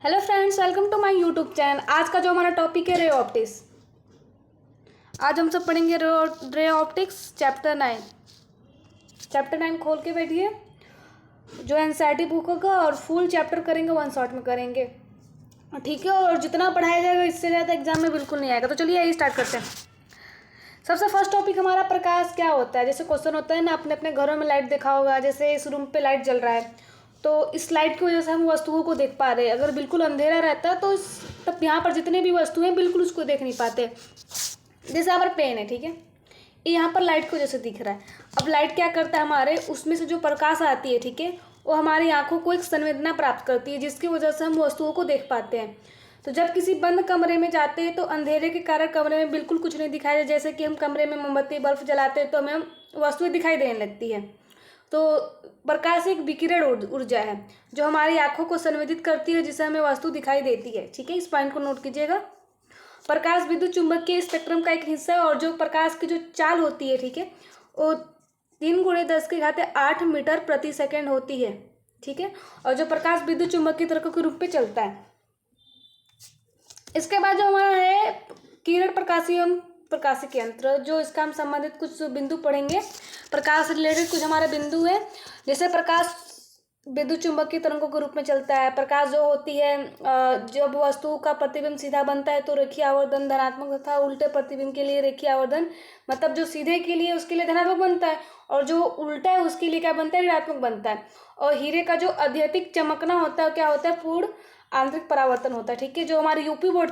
Hello friends, welcome to my YouTube channel. आज का जो हमारा टॉपिक है रे ऑप्टिक्स। आज हम सब पढ़ेंगे रे ऑप्टिक्स चैप्टर 9। चैप्टर 9 खोल के बैठिए। जो एनसीईआरटी बुक होगा और फुल चैप्टर करेंगे, वन शॉट में करेंगे, ठीक है। और जितना पढ़ाया जाएगा इससे ज़्यादा एग्जाम में बिल्कुल नहीं आएगा। तो चलिए यही स्टार्ट करते हैं। सबसे फर्स्ट टॉपिक हमारा प्रकाश क्या होता है। जैसे क्वेश्चन होता है ना, अपने अपने घरों में लाइट देखा होगा। जैसे इस रूम पे लाइट जल रहा है, तो इस लाइट की वजह से हम वस्तुओं को देख पा रहे हैं। अगर बिल्कुल अंधेरा रहता है तो तब यहाँ पर जितने भी वस्तुएं हैं बिल्कुल उसको देख नहीं पाते। जैसे हमारा पेन है, ठीक है, ये यहाँ पर लाइट की वजह से दिख रहा है। अब लाइट क्या करता है, हमारे उसमें से जो प्रकाश आती है, ठीक है, वो हमारी आंखों को एक संवेदना प्राप्त करती है, जिसकी वजह से हम वस्तुओं को देख पाते हैं। तो जब किसी बंद कमरे में जाते हैं तो अंधेरे के कारण कमरे में बिल्कुल कुछ नहीं दिखाई दे। जैसे कि हम कमरे में मोमबत्ती बल्ब जलाते हैं तो हमें वस्तुएं दिखाई देने लगती है। तो प्रकाश एक विकिरण ऊर्जा है जो हमारी आंखों को संवेदित करती है, जिससे हमें वस्तु दिखाई देती है, ठीक है। इस पॉइंट को नोट कीजिएगा। प्रकाश विद्युत चुंबकीय स्पेक्ट्रम का एक हिस्सा है और जो प्रकाश की जो चाल होती है, ठीक है, वो 3 × 10⁸ मीटर प्रति सेकेंड होती है, ठीक है। और जो प्रकाश विद्युत चुंबकीय तरंगों के रूप में चलता है। इसके बाद जो हमारा है किरण प्रकाशी एवं प्रकाशिकी यंत्र, जो इसका हम संबंधित कुछ बिंदु पढ़ेंगे। प्रकाश रिलेटेड कुछ हमारे बिंदु है। जैसे प्रकाश विद्युत चुंबकीय तरंगों के रूप में चलता है। प्रकाश जो होती है, जब वस्तु का प्रतिबिंब सीधा बनता है तो रेखीय आवर्धन धनात्मक तथा उल्टे प्रतिबिंब के लिए रेखीय आवर्धन, मतलब जो सीधे के लिए उसके लिए धनात्मक बनता है और जो उल्टा है उसके लिए क्या बनता है, ऋणात्मक बनता है। और हीरे का जो अत्यधिक चमकना होता है क्या होता है, पूर्ण आंतरिक परावर्तन होता है, ठीक है। जो हमारे यूपी बोर्ड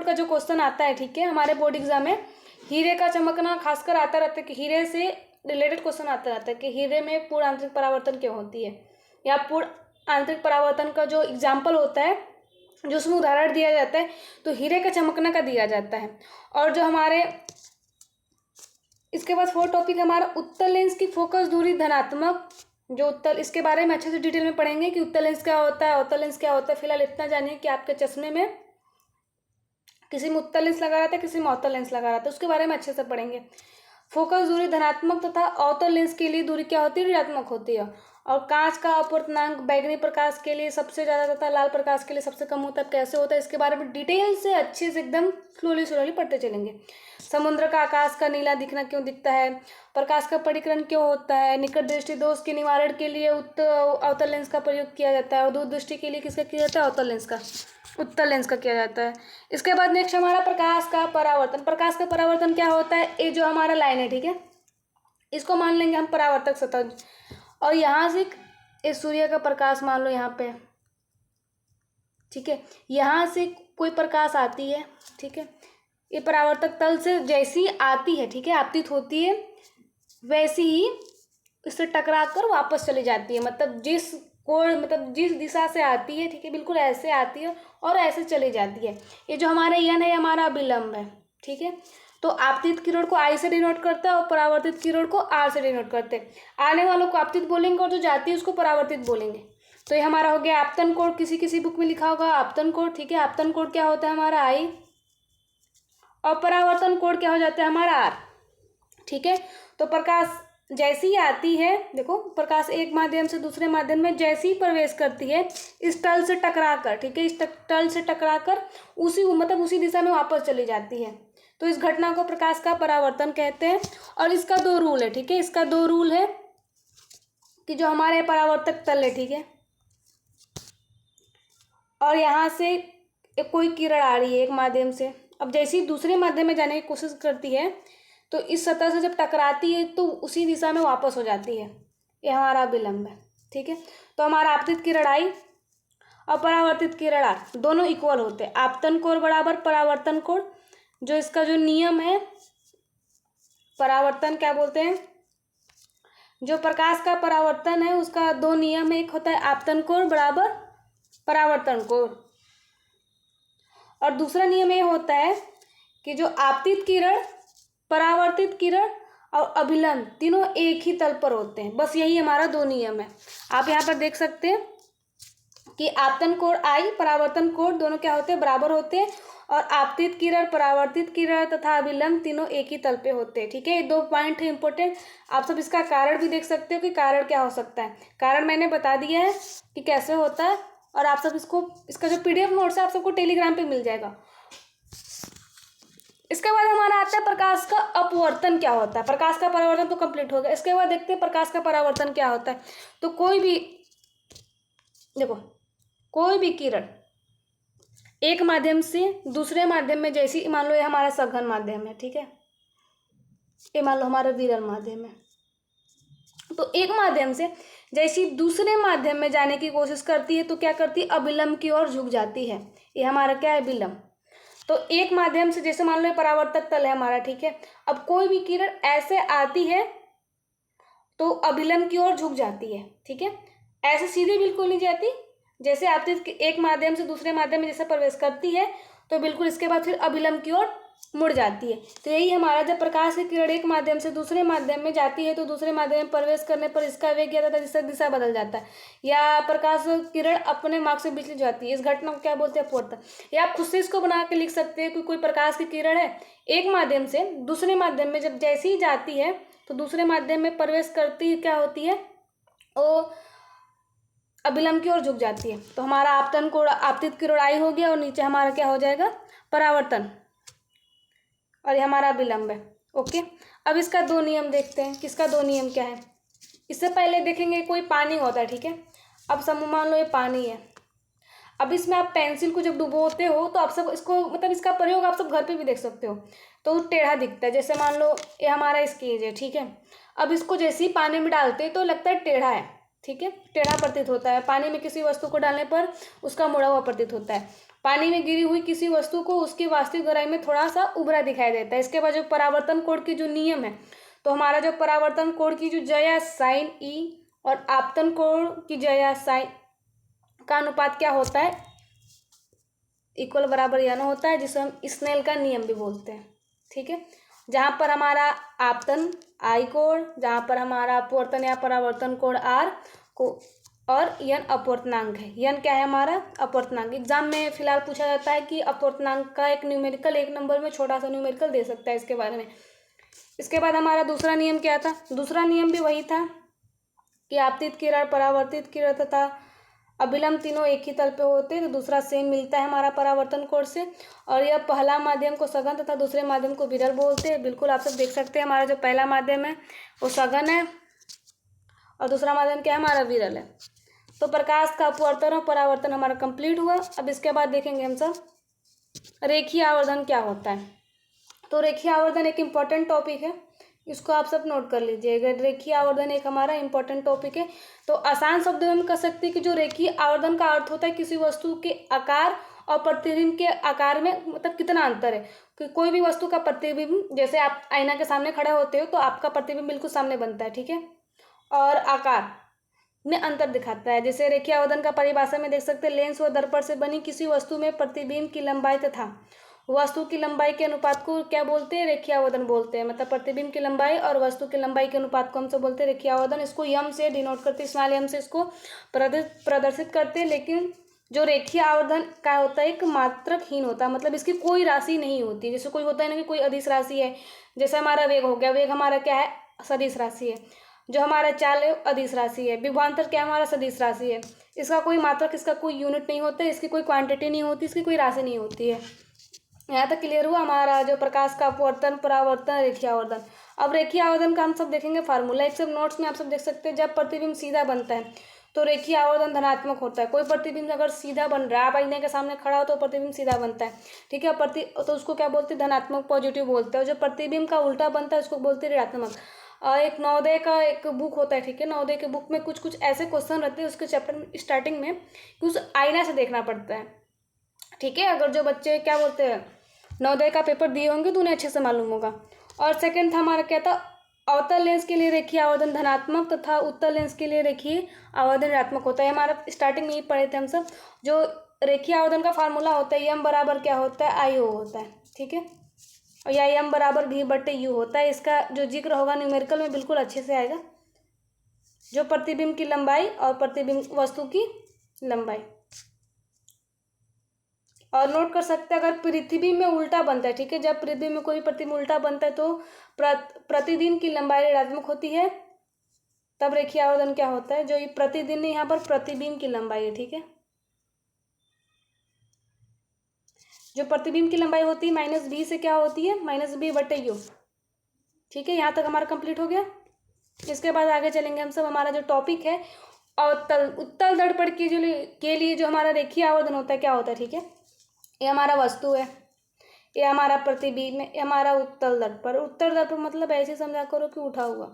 का जो क्वेश्चन आता है, ठीक है, हमारे बोर्ड एग्जाम में हीरे का चमकना खासकर आता रहता है कि हीरे से रिलेटेड क्वेश्चन आता रहता है कि हीरे में पूर्ण आंतरिक परावर्तन क्यों होती है, या पूर्ण आंतरिक परावर्तन का जो एग्जाम्पल होता है, जो उसमें उदाहरण दिया जाता है, तो हीरे का चमकना का दिया जाता है। और जो हमारे इसके बाद फोर्थ टॉपिक हमारा उत्तल लेंस की फोकस दूरी धनात्मक। जो उत्तल, इसके बारे में अच्छे से डिटेल में पढ़ेंगे कि उत्तल लेंस क्या होता है, अवतल लेंस क्या होता है। फिलहाल इतना जानिए कि आपके चश्मे में किसी में उत्तल लेंस लगा रहता है, किसी में अवतल लेंस लगा रहता है, उसके बारे में अच्छे से पढ़ेंगे। फोकस दूरी धनात्मक तथा अवतल लेंस के लिए दूरी क्या होती है, ऋणात्मक होती है। और कांच का अपवर्तनांक बैगनी प्रकाश के लिए सबसे ज़्यादा तथा लाल प्रकाश के लिए सबसे कम होता है। कैसे होता है इसके बारे में डिटेल से अच्छे से एकदम स्लोली पढ़ते चलेंगे। समुद्र का आकाश का नीला दिखना क्यों दिखता है, प्रकाश का परिकरण क्यों होता है, निकट दृष्टि दोष के निवारण के लिए अवतल लेंस का प्रयोग किया जाता है, और दूर दृष्टि के लिए किसका किया जाता है, उत्तल लेंस का किया जाता है। इसके बाद नेक्स्ट हमारा प्रकाश का परावर्तन। प्रकाश का परावर्तन क्या होता है, ये जो हमारा लाइन है, ठीक है, इसको मान लेंगे हम परावर्तक सतह। और यहाँ से इस सूर्य का प्रकाश मान लो यहाँ पे, ठीक है, यहाँ से कोई प्रकाश आती है, ठीक है, ये परावर्तक तल से जैसी आती है, ठीक है, आपतित होती है, वैसी ही इससे टकरा कर वापस चली जाती है। मतलब जिस दिशा से आती है, ठीक है, बिल्कुल ऐसे आती है और ऐसे चली जाती है। ये जो हमारा यन है हमारा विलंब है, ठीक है। तो आपतित किरण को आई से डिनोट करता है और परावर्तित किरण को आर से डिनोट करते हैं। आने वालों को आपतित बोलेंगे और जो जाती है उसको परावर्तित बोलेंगे। तो ये हमारा हो गया आपतन कोण। किसी बुक में लिखा होगा आपतन कोण, ठीक है। आपतन कोण क्या होता है हमारा आई, और परावर्तन कोण क्या हो जाता है हमारा आर, ठीक है। तो प्रकाश जैसी ही आती है, देखो, प्रकाश एक माध्यम से दूसरे माध्यम में जैसी ही प्रवेश करती है इस तल से टकराकर, ठीक है, इस तल से टकराकर उसी दिशा में वापस चली जाती है। तो इस घटना को प्रकाश का परावर्तन कहते हैं। और इसका 2 रूल है, ठीक है, इसका 2 रूल है कि जो हमारे परावर्तक तल है, ठीक है, और यहाँ से कोई किरण आ रही है एक माध्यम से, अब जैसे ही दूसरे माध्यम में जाने की कोशिश करती है तो इस सतह से जब टकराती है तो उसी दिशा में वापस हो जाती है। ये हमारा विलंब है, ठीक है। तो हमारा आपतित किरण आई और परावर्तित किरण आर दोनों इक्वल होते हैं। आपतन कोण बराबर परावर्तन कोण। जो इसका जो नियम है, परावर्तन क्या बोलते हैं, जो प्रकाश का परावर्तन है उसका 2 नियम है। एक होता है आपतन कोण बराबर परावर्तन कोण, और दूसरा नियम ये होता है कि जो आपतित किरण, परावर्तित किरण और अभिलंब तीनों एक ही तल पर होते हैं। बस यही हमारा 2 नियम है। आप यहाँ पर देख सकते हैं कि आपतन कोण आई, परावर्तन कोण दोनों क्या होते हैं, बराबर होते हैं। और आपतित किरण, परावर्तित किरण तथा अभिलंब तीनों एक ही तल पे होते हैं, ठीक है। ये 2 पॉइंट है इंपॉर्टेंट। आप सब इसका कारण भी देख सकते हो कि कारण क्या हो सकता है। कारण मैंने बता दिया है कि कैसे होता है, और आप सब इसका जो PDF नोट्स है आप सबको टेलीग्राम पे मिल जाएगा। इसके बाद हमारा आता है प्रकाश का अपवर्तन क्या होता है। प्रकाश का परावर्तन तो कंप्लीट हो गया। इसके बाद देखते हैं प्रकाश का परावर्तन क्या होता है। तो कोई भी देखो, कोई भी किरण एक माध्यम से दूसरे माध्यम में, जैसी मान लो ये हमारा सघन माध्यम है, ठीक है, ये मान लो हमारा विरल माध्यम है, तो एक माध्यम से जैसी दूसरे माध्यम में जाने की कोशिश करती है तो क्या करती है, अविलंब की ओर झुक जाती है। ये हमारा क्या है, विलंब। तो एक माध्यम से, जैसे मान लो परावर्तक तल है हमारा, ठीक है, अब कोई भी किरण ऐसे आती है तो अभिलंब की ओर झुक जाती है, ठीक है, ऐसे सीधे बिल्कुल नहीं जाती। जैसे आती एक माध्यम से दूसरे माध्यम में जैसे प्रवेश करती है तो बिल्कुल इसके बाद फिर अभिलंब की ओर मुड़ जाती है। तो यही हमारा, जब प्रकाश की किरण एक माध्यम से दूसरे माध्यम में जाती है तो दूसरे माध्यम में प्रवेश करने पर इसका वेग या तथा दिशा बदल जाता है, या प्रकाश किरण अपने मार्ग से विचलित जाती है। इस घटना को क्या बोलते हैं, अपवर्तन। या आप खुद से इसको बना के लिख सकते हैं कि कोई प्रकाश की किरण है, एक माध्यम से दूसरे माध्यम में जब जैसे ही जाती है तो दूसरे माध्यम में प्रवेश करती क्या होती है, वो अभिलंब की ओर झुक जाती है। तो हमारा आपतन कोण, आपतित किरणों हो गया, और नीचे हमारा क्या हो जाएगा, परावर्तन, और ये हमारा विलंब है। ओके, अब इसका दो नियम देखते हैं। किसका दो नियम क्या है, इससे पहले देखेंगे कोई पानी होता है, ठीक है। अब समूह मान लो ये पानी है, अब इसमें आप पेंसिल को जब डुबोते हो तो आप सब इसको, मतलब इसका प्रयोग आप सब घर पे भी देख सकते हो, तो टेढ़ा दिखता है। जैसे मान लो ये हमारा स्केच है, ठीक है, अब इसको जैसे ही पानी में डालते तो लगता है टेढ़ा है, ठीक है, टेढ़ा प्रतीत होता है। पानी में किसी वस्तु को डालने पर उसका मुड़ा हुआ प्रतीत होता है। पानी में गिरी हुई किसी वस्तु को उसकी वास्तविक गहराई में थोड़ा सा उभरा दिखाई देता है। इसके बाद जो परावर्तन कोण की जो नियम है, तो हमारा जो परावर्तन कोण की जो ज्या साइन ई और आपतन कोण की ज्या साइन का अनुपात क्या होता है, इक्वल बराबर या ना होता है, जिसे हम स्नेल का नियम भी बोलते हैं, ठीक है। जहाँ पर हमारा आपतन आई कोण, जहाँ पर हमारा अपवर्तन या परावर्तन कोण आर को, और यन अपवर्तनांक है। यन क्या है, हमारा अपवर्तनांक। एग्जाम में फिलहाल पूछा जाता है कि अपवर्तनांक का एक न्यूमेरिकल, एक नंबर में छोटा सा न्यूमेरिकल दे सकता है इसके बारे में। इसके बाद हमारा दूसरा नियम क्या था, दूसरा नियम भी वही था कि आपतित किरण, परावर्तित किरण तथा अभिलंब तीनों एक ही तल पे होते हैं, तो दूसरा सेम मिलता है हमारा परावर्तन कोण से। और यह पहला माध्यम को सघन तथा दूसरे माध्यम को विरल बोलते हैं। बिल्कुल आप सब देख सकते हैं, हमारा जो पहला माध्यम है वो सघन है और दूसरा माध्यम क्या है, हमारा विरल है। तो प्रकाश का अपवर्तन और परावर्तन हमारा कंप्लीट हुआ। अब इसके बाद देखेंगे हम सब रेखीय आवर्धन क्या होता है। तो रेखीय आवर्धन एक इम्पॉर्टेंट टॉपिक है, इसको आप सब नोट कर लीजिएगा। रेखीय आवर्धन एक हमारा इंपॉर्टेंट टॉपिक है। तो आसान शब्दों में हम कह सकते हैं कि जो रेखीय आवर्धन का अर्थ होता है किसी वस्तु के आकार और प्रतिबिंब के आकार में मतलब कितना अंतर है। कि कोई भी वस्तु का प्रतिबिंब, जैसे आप आईना के सामने खड़े होते हो तो आपका प्रतिबिंब बिल्कुल सामने बनता है, ठीक है, और आकार में अंतर दिखाता है। जैसे रेखीय आवर्धन का परिभाषा में देख सकते हैं, लेंस व दर्पण से बनी किसी वस्तु में प्रतिबिंब की लंबाई तथा वस्तु की लंबाई के अनुपात को क्या बोलते हैं, रेखीय आवर्धन बोलते हैं। मतलब प्रतिबिंब की लंबाई और वस्तु की लंबाई के अनुपात को हम सब बोलते हैं रेखीय आवर्धन। इसको यम से डिनोट करते हैं, स्मॉल यम से इसको प्रदर्शित करते हैं। लेकिन जो रेखीय आवर्धन का होता है एक मात्रकहीन होता है, मतलब इसकी कोई राशि नहीं होती। जैसे कोई होता है ना कि कोई अदिश राशि है, जैसे हमारा वेग हो गया, वेग हमारा क्या है, सदिश राशि है। जो हमारा चाल है अदिश राशि है। विभवांतर क्या हमारा सदिश राशि है। इसका कोई मात्रक, इसका कोई यूनिट नहीं होता है, इसकी कोई क्वांटिटी नहीं होती, इसकी कोई राशि नहीं होती है। यहाँ तक क्लियर हुआ हमारा जो प्रकाश का अपवर्तन, परावर्तन, रेखीय आवर्धन। अब रेखीय आवर्धन का हम सब देखेंगे फार्मूला। एक सब नोट्स में आप सब देख सकते हैं, जब प्रतिबिंब सीधा बनता है तो रेखीय आवर्धन धनात्मक होता है। कोई प्रतिबिंब अगर सीधा बन रहा है, आप आईने के सामने खड़ा हो तो प्रतिबिंब सीधा बनता है, ठीक है, तो उसको क्या बोलते हैं, धनात्मक, पॉजिटिव बोलते हैं। और जो प्रतिबिंब का उल्टा बनता है उसको बोलते हैं ऋणात्मक। एक नवोदय का एक बुक होता है, ठीक है, नवोदय के बुक में कुछ कुछ ऐसे क्वेश्चन रहते हैं उसके चैप्टर स्टार्टिंग में कि उस आईना से देखना पड़ता है, ठीक है। अगर जो बच्चे क्या बोलते हैं नवोदय का पेपर दिए होंगे तो उन्हें अच्छे से मालूम होगा। और सेकंड था हमारा क्या था, अवतल लेंस के लिए रेखीय आवर्धन धनात्मक तथा उत्तल लेंस के लिए रेखीय आवर्धन ऋणात्मक होता है। हमारा स्टार्टिंग में ही पढ़े थे हम सब। जो रेखीय आवर्धन का फार्मूला होता है यम बराबर क्या होता है, आई ओ होता है, ठीक है, और या यम बराबर भी बट्टे यू होता है। इसका जो जिक्र होगा न्यूमेरिकल में बिल्कुल अच्छे से आएगा। जो प्रतिबिंब की लंबाई और प्रतिबिंब वस्तु की लंबाई। और नोट कर सकते हैं अगर पृथ्वी में उल्टा बनता है, ठीक है, जब पृथ्वी में कोई प्रतिबिंब उल्टा बनता है तो प्रतिदिन की लंबाई ऋणात्मक होती है, तब रेखीय आवर्धन क्या होता है, जो ये प्रतिदिन यहाँ पर प्रतिबिंब की लंबाई है, ठीक है। जो प्रतिबिंब की लंबाई होती है माइनस बी से क्या होती है, माइनस बी बटे यू। ठीक है, यहाँ तक हमारा कंप्लीट हो गया। इसके बाद आगे चलेंगे हम सब। हमारा जो टॉपिक है उत्तल दर्पण की के लिए जो हमारा रेखीय आवर्धन होता है क्या होता है। ठीक है, ये हमारा वस्तु है, ये हमारा प्रतिबिंब है, ये हमारा उत्तल दर्पण। उत्तल दर्पण मतलब ऐसे समझा करो कि उठा हुआ।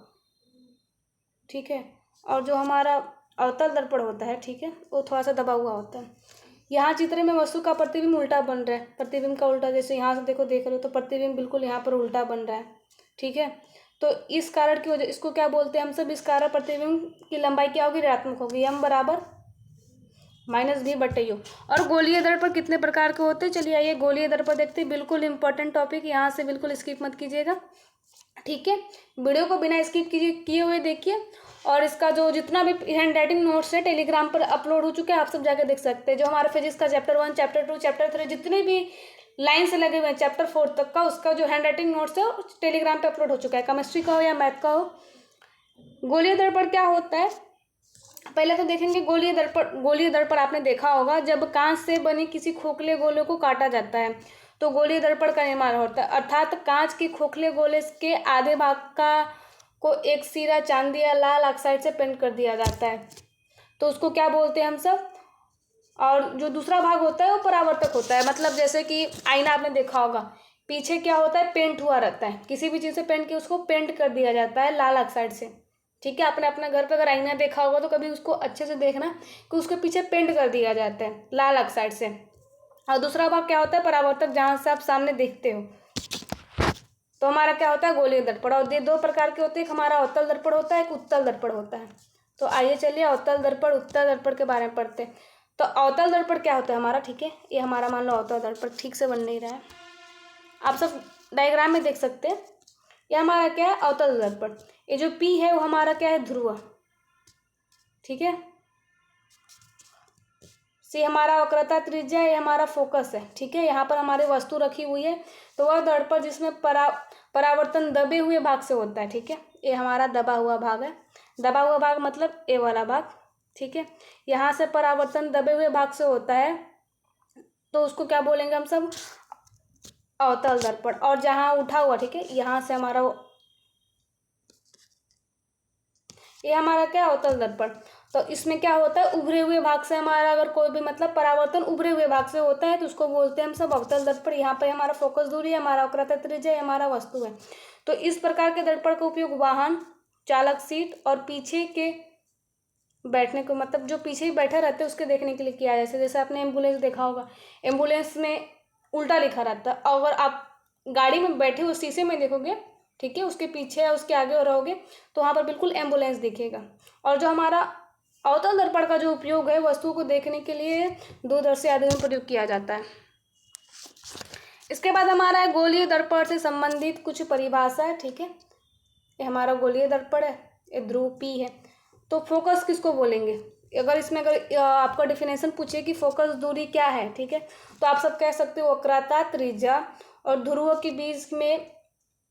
ठीक है, और जो हमारा अवतल दर्पण होता है, ठीक है, वो थोड़ा सा दबा हुआ होता है। यहाँ चित्र में वस्तु का प्रतिबिंब उल्टा बन रहा है, प्रतिबिंब का उल्टा, जैसे यहाँ से देखो देख रहे हो तो प्रतिबिंब बिल्कुल यहाँ पर उल्टा बन रहा है। ठीक है, तो इस कारण की वजह, इसको क्या बोलते हैं हम सब, इस कारण प्रतिबिंब की लंबाई क्या होगी, ऋणात्मक होगी, m बराबर माइनस बी बटे यू। और गोलीय दर्पण कितने प्रकार के होते हैं, चलिए आइए गोलीय दर्पण देखते हैं। बिल्कुल इंपॉर्टेंट टॉपिक, यहाँ से बिल्कुल स्किप मत कीजिएगा। ठीक है, वीडियो को बिना स्किप किए हुए देखिए। और इसका जो जितना भी हैंड राइटिंग नोट्स है टेलीग्राम पर अपलोड हो चुके हैं, आप सब जाके देख सकते हैं। जो हमारे फिजिक्स का चैप्टर 1, चैप्टर 2, चैप्टर 3 जितने भी लाइन से लगे हुए हैं चैप्टर 4 तक का, उसका जो हैंड राइटिंग नोट्स है टेलीग्राम पे अपलोड हो चुका है, केमिस्ट्री का हो या मैथ का हो। गोलीय दर्पण क्या होता है, पहले तो देखेंगे गोलीय दर्पण। गोलीय दर्पण आपने देखा होगा, जब कांच से बनी किसी खोखले गोले को काटा जाता है तो गोलीय दर्पण का निर्माण होता है। अर्थात कांच के खोखले गोले के आधे भाग को एक सिरा चांदी या लाल ऑक्साइड से पेंट कर दिया जाता है, तो उसको क्या बोलते हैं हम सब। और जो दूसरा भाग होता है वो परावर्तक होता है। मतलब जैसे कि आईना आपने देखा होगा, पीछे क्या होता है, पेंट हुआ रहता है, किसी भी चीज़ से पेंट के उसको पेंट कर दिया जाता है लाल ऑक्साइड से। ठीक है, आपने अपने घर पे अगर आईना देखा होगा तो कभी उसको अच्छे से देखना कि उसके पीछे पेंट कर दिया जाता है लाल ऑक्साइड से। और दूसरा भाग क्या होता है, परावर्तक, जहाँ से आप सामने देखते हो। तो हमारा क्या होता है, गोलीय दर्पण। और ये दो प्रकार के होते हैं, एक हमारा अवतल दर्पण होता है, एक उत्तल दर्पण होता है। तो आइए चलिए अवतल दर्पण उत्तल दर्पण के बारे में पढ़ते हैं। तो अवतल दर्पण क्या होता है हमारा, ठीक है, ये हमारा मान लो अवतल दर्पण ठीक से बन नहीं रहा है, आप सब डायग्राम में देख सकते हैं। ये हमारा क्या है, अवतल दर्पण। ये जो P है वो हमारा क्या है, ध्रुव। ठीक है, C हमारा वक्रता त्रिज्या, ये हमारा फोकस है। ठीक है, यहाँ पर हमारी वस्तु रखी हुई है, तो वह दर्पण जिसमें परावर्तन दबे हुए भाग से होता है। ठीक है, ये हमारा दबा हुआ भाग है। दबा हुआ भाग मतलब ए वाला भाग। ठीक है, यहाँ से परावर्तन दबे हुए भाग से होता है, तो उसको क्या बोलेंगे हम सब, अवतल दर्पण। और जहाँ उठा हुआ, ठीक है, यहाँ से हमारा ये हमारा क्या, अवतल दर्पण। तो इसमें क्या होता है, उभरे हुए भाग से हमारा अगर कोई भी मतलब परावर्तन उभरे हुए भाग से होता है तो उसको बोलते हैं हम सब अवतल दर्पण। यहाँ पे हमारा फोकस दूरी है, हमारा वक्रता त्रिज्या है, हमारा वस्तु है। तो इस प्रकार के दर्पण का उपयोग वाहन, चालक सीट और पीछे के बैठने को, मतलब जो पीछे ही बैठे रहते हैं उसके देखने के लिए किया है। जैसे आपने एम्बुलेंस देखा होगा, एम्बुलेंस में उल्टा लिखा रहता है। अगर आप गाड़ी में बैठे हुए शीशे में देखोगे, ठीक है, उसके पीछे या उसके आगे रहोगे तो वहाँ पर बिल्कुल एम्बुलेंस दिखेगा। और जो हमारा अवतल दर्पण का जो उपयोग है वस्तु को देखने के लिए दूरदर्शी आदि में प्रयोग किया जाता है। इसके बाद हमारा है गोलीय दर्पण से संबंधित कुछ परिभाषा है। ठीक है, ये हमारा गोलीय दर्पण है, ये ध्रुव P है। तो फोकस किसको बोलेंगे, अगर इसमें अगर आपका डिफिनेशन पूछे कि फोकस दूरी क्या है, ठीक है, तो आप सब कह सकते हो वक्रता त्रिज्या और ध्रुव के बीच में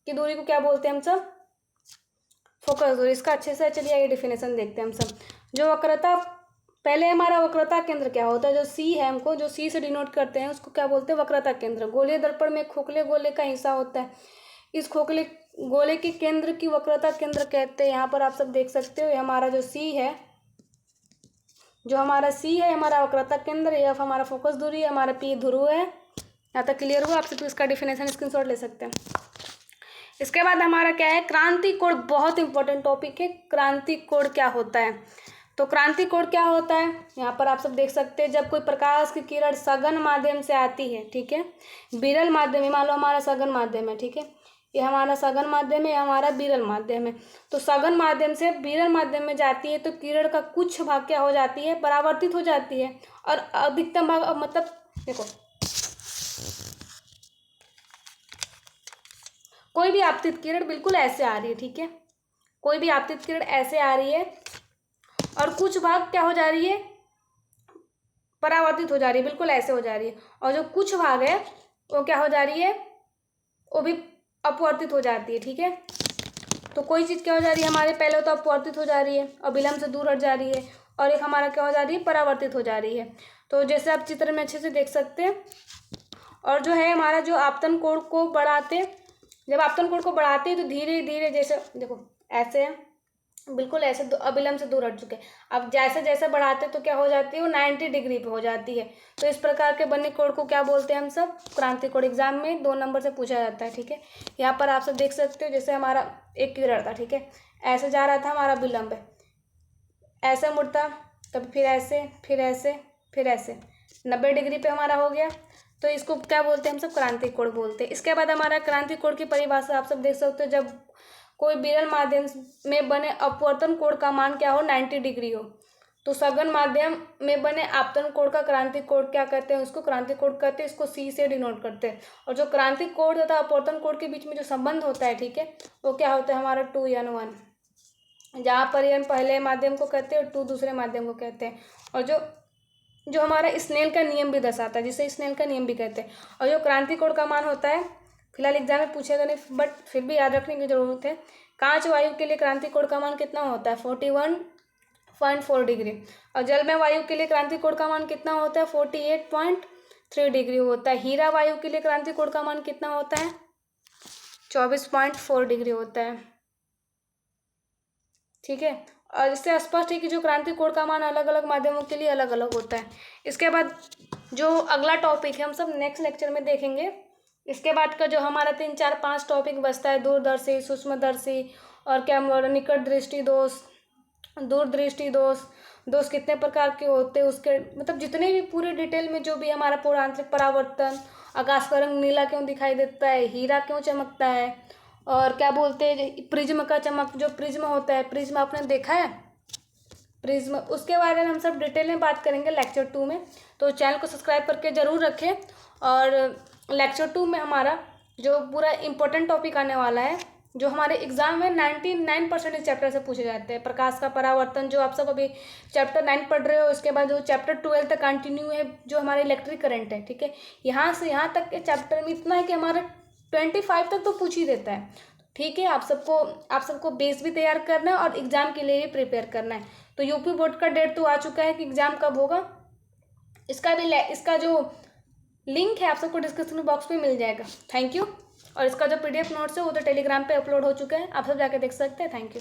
की दूरी को क्या बोलते हैं हम सब, फोकस दूरी। इसका अच्छे से चलिए आइए डिफिनेशन देखते हैं हम सब। जो वक्रता, पहले हमारा वक्रता केंद्र क्या होता है, जो C है, हमको जो C से डिनोट करते हैं उसको क्या बोलते हैं, वक्रता केंद्र। गोलीय दर्पण में खोखले गोले का हिस्सा होता है, इस खोखले गोले के केंद्र की वक्रता केंद्र कहते हैं। यहाँ पर आप सब देख सकते हो, ये हमारा जो C है, जो हमारा C है हमारा वक्रता केंद्र, F हमारा फोकस दूरी है, हमारा P ध्रुव है। यहाँ तक क्लियर हुआ आपसे, तो इसका डिफिनेशन स्क्रीनशॉट ले सकते हैं। इसके बाद हमारा क्या है, क्रांति कोण, बहुत इंपॉर्टेंट टॉपिक है। क्रांति कोण क्या होता है, तो क्रांति कोण क्या होता है, यहाँ पर आप सब देख सकते हैं, जब कोई प्रकाश की किरण सघन माध्यम से आती है, ठीक है, विरल माध्यम में, मान लो हमारा सघन माध्यम है, ठीक है, ये हमारा सघन माध्यम है, हमारा विरल माध्यम है। तो सघन माध्यम से विरल माध्यम में जाती है तो किरण का कुछ भाग क्या हो जाती है, परावर्तित हो जाती है, और अधिकतम भाग, मतलब देखो कोई भी आपतित किरण बिल्कुल ऐसे आ रही है, ठीक है, कोई भी आपतित किरण ऐसे आ रही है और कुछ भाग क्या हो जा रही है, परावर्तित हो जा रही है, बिल्कुल ऐसे हो जा रही है। और जो कुछ भाग है वो क्या हो जा रही है, वो भी अपवर्तित हो जाती है। ठीक है, तो कोई चीज़ क्या हो जा रही है हमारे, पहले तो अपवर्तित हो जा रही है और विलंब से दूर हट जा रही है, और एक हमारा क्या हो जा रही है, परावर्तित हो जा रही है। तो जैसे आप चित्र में अच्छे से देख सकते हैं। और जो है हमारा जो आपतन कोण को बढ़ाते, जब आपतन कोण को बढ़ाते हैं तो धीरे धीरे, जैसे देखो ऐसे है, बिल्कुल ऐसे अभिलंब से दूर हट चुके हैं। अब जैसे जैसे बढ़ाते तो क्या हो जाती है, वो 90 डिग्री पे हो जाती है। तो इस प्रकार के बने कोण को क्या बोलते हैं हम सब, क्रांति कोण। एग्जाम में 2 नंबर से पूछा जाता है, ठीक है। यहाँ पर आप सब देख सकते हो, जैसे हमारा एक किरण था, ठीक है, ऐसे जा रहा था हमारा विलंब है, ऐसे मुड़ता, तब फिर ऐसे, फिर ऐसे, फिर ऐसे 90 डिग्री पे हमारा हो गया। तो इसको क्या बोलते हैं हम सब, क्रांति कोण बोलते हैं। इसके बाद हमारा क्रांति कोण की परिभाषा आप सब देख सकते हो, जब कोई विरल माध्यम में बने अपवर्तन कोण का मान क्या हो, 90 डिग्री हो, तो सघन माध्यम में बने आपतन कोण का क्रांति कोण क्या कहते हैं, उसको क्रांति कोण कहते हैं। इसको सी से डिनोट करते हैं। और जो क्रांति कोण तथा अपवर्तन कोण के बीच में जो संबंध होता है, ठीक है, वो क्या होता है हमारा 2n1, जहाँ पर n पहले माध्यम को कहते हैं और 2 दूसरे माध्यम को कहते हैं। और जो हमारा स्नेल का नियम भी दर्शाता है, जिसे स्नेल का नियम भी कहते हैं। और जो क्रांति कोण का मान होता है, फिलहाल एग्जाम में पूछेगा नहीं, बट फिर भी याद रखने की जरूरत है। कांच वायु के लिए क्रांति कोण का मान कितना होता है, 41.4 डिग्री। और जलमय वायु के लिए क्रांति कोण का मान कितना होता है, 48.3 डिग्री होता है। हीरा वायु के लिए क्रांति कोण का मान कितना होता है, 24.4 डिग्री होता है, ठीक है। और इससे स्पष्ट है कि जो क्रांति कोण का मान अलग अलग माध्यमों के लिए अलग अलग होता है। इसके बाद जो अगला टॉपिक है हम सब नेक्स्ट लेक्चर में देखेंगे। इसके बाद का जो हमारा 3, 4, 5 टॉपिक बचता है, दूरदर्शी, सूक्ष्मदर्शी और क्या निकट दृष्टि दोष, दूरदृष्टि दोष, दोष कितने प्रकार के होते हैं, उसके मतलब जितने भी पूरे डिटेल में जो भी हमारा पूरा आंतरिक परावर्तन, आकाश का रंग नीला क्यों दिखाई देता है, हीरा क्यों चमकता है, और क्या बोलते हैं प्रिज्म का चमक, जो प्रिज्म होता है, प्रिज्म आपने देखा है प्रिज्म, उसके बारे में हम सब डिटेल में बात करेंगे लेक्चर 2 में। तो चैनल को सब्सक्राइब करके ज़रूर रखें। और लेक्चर 2 में हमारा जो पूरा इम्पोर्टेंट टॉपिक आने वाला है, जो हमारे एग्जाम में 99% इस चैप्टर से पूछे जाते हैं, प्रकाश का परावर्तन, जो आप सब अभी चैप्टर 9 पढ़ रहे हो, उसके बाद जो चैप्टर 12 तक कंटिन्यू है, जो हमारे इलेक्ट्रिक करंट है, ठीक है। यहाँ से यहाँ तक के चैप्टर में इतना है कि हमारा 25 तक तो पूछ ही देता है, ठीक है। आप सबको बेस भी तैयार करना है और एग्जाम के लिए भी प्रिपेयर करना है। तो यूपी बोर्ड का डेट तो आ चुका है कि एग्जाम कब होगा, इसका जो लिंक है आप सबको डिस्क्रिप्शन बॉक्स में मिल जाएगा। Thank you. और इसका जो PDF नोट्स है वो तो टेलीग्राम पे अपलोड हो चुका है, आप सब जाके देख सकते हैं। Thank you.